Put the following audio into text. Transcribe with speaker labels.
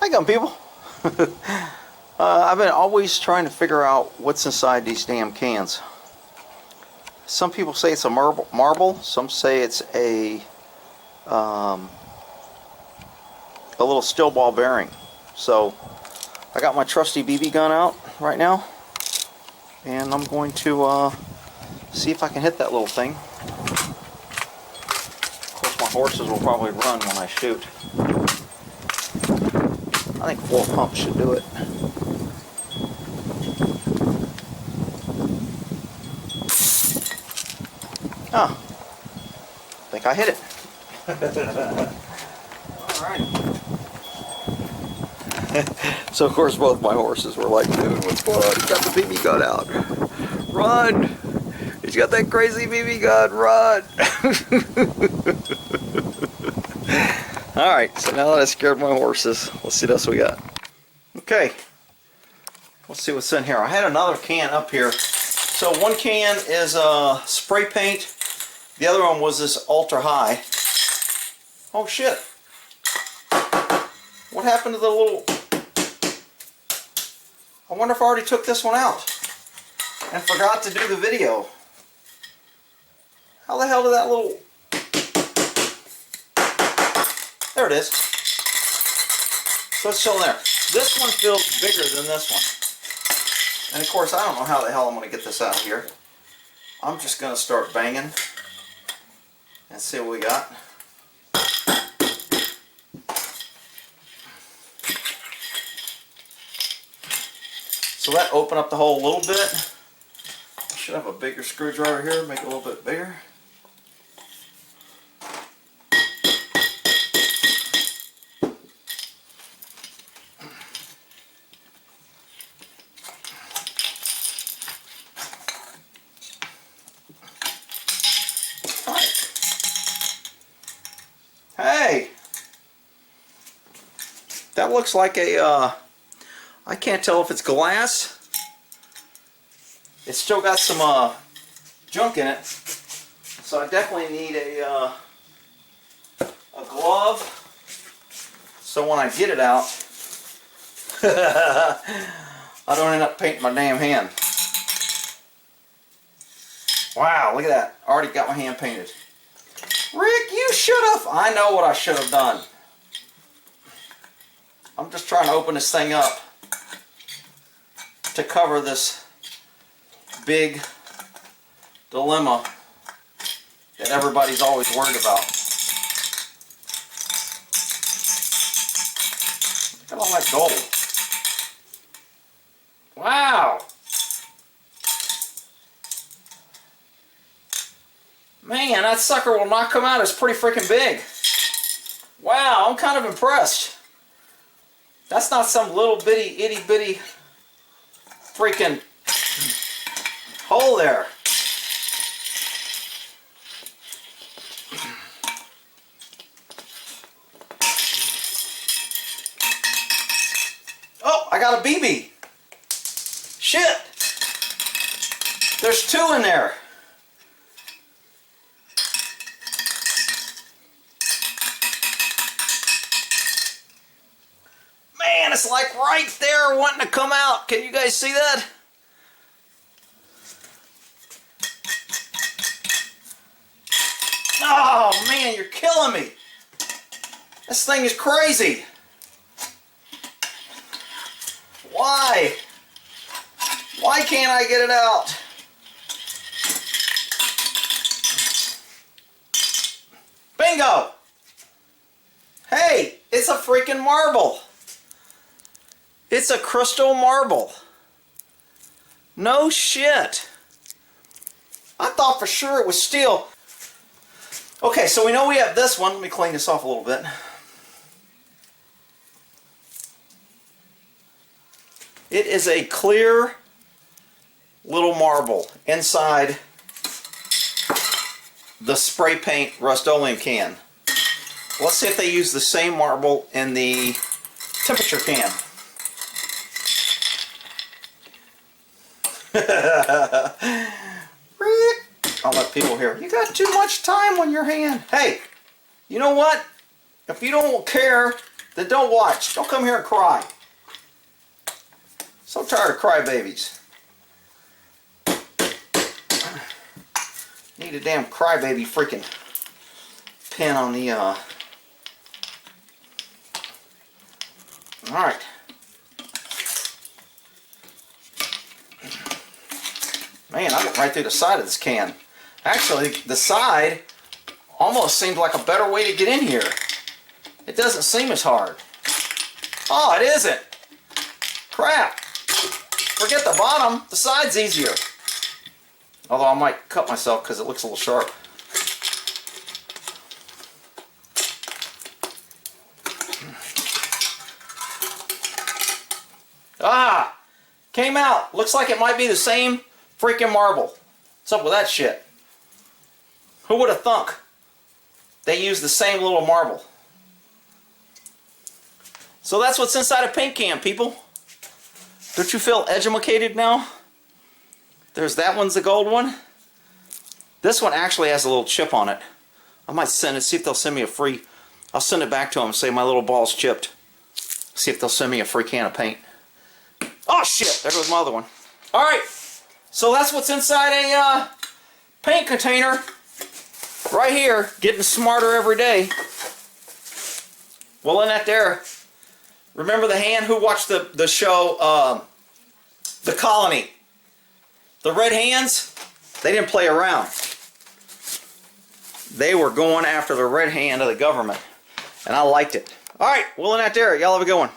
Speaker 1: Hi, gun people. I've been always trying to figure out what's inside these damn cans. Some people say it's a marble. Some say it's a little steel ball bearing. So I got my trusty BB gun out right now, and I'm going to see if I can hit that little thing. Of course, my horses will probably run when I shoot. I think 4 pumps should do it. Oh, I think I hit it. Alright. So of course both my horses were like, dude, what's going on? He's got the BB gun out. Run! He's got that crazy BB gun, run! Alright, so now that I scared my horses, let's see what else we got. Okay, let's see what's in here. I had another can up here. So one can is spray paint. The other one was this ultra high. Oh shit. What happened to the little... I wonder if I already took this one out and forgot to do the video. How the hell did that little... There it is. So it's still there. This one feels bigger than this one. And of course, I don't know how the hell I'm going to get this out of here. I'm just going to start banging and see what we got. So that opened up the hole a little bit. I should have a bigger screwdriver here, make it a little bit bigger. Hey! That looks like a, I can't tell if it's glass. It's still got some junk in it. So I definitely need a glove. So when I get it out, I don't end up painting my damn hand. Wow, look at that. I already got my hand painted. Rick, you should have. I know what I should have done. I'm just trying to open this thing up to cover this big dilemma that everybody's always worried about. Look at all that gold. Wow. Man, that sucker will not come out. It's pretty freaking big. Wow, I'm kind of impressed. That's not some little bitty, itty bitty freaking hole there. Oh, I got a BB. Shit. There's 2 in there. Man, it's like right there wanting to come out. Can you guys see that? Oh man, you're killing me. This thing is crazy. Why? Why can't I get it out? Bingo! Hey, it's a freaking marble. It's a crystal marble. No shit. I thought for sure it was steel. Okay, so we know we have this one. Let me clean this off a little bit. It is a clear little marble inside the spray paint Rust-Oleum can. Let's see if they use the same marble in the temperature can. I'll let people hear. You got too much time on your hand. Hey, you know what? If you don't care then don't watch. Don't come here and cry. So tired of crybabies. Need a damn crybaby freaking pin on the Alright. Man, I went right through the side of this can. Actually, the side almost seemed like a better way to get in here. It doesn't seem as hard. Oh, it isn't. Crap. Forget the bottom. The side's easier. Although I might cut myself because it looks a little sharp. Ah! Came out. Looks like it might be the same freaking marble. What's up with that shit? Who would have thunk? They use the same little marble. So that's what's inside a paint can, people. Don't you feel educated now? There's that one's the gold one. This one actually has a little chip on it. I might send it, see if they'll send me a free... I'll send it back to them and say my little ball's chipped. See if they'll send me a free can of paint. Oh shit, there goes my other one. Alright, so that's what's inside a paint container. Right here, getting smarter every day. Well, in that there, remember the hand who watched the show, The Colony? The red hands, they didn't play around. They were going after the red hand of the government. And I liked it. Alright, well, in that there, y'all have a good one.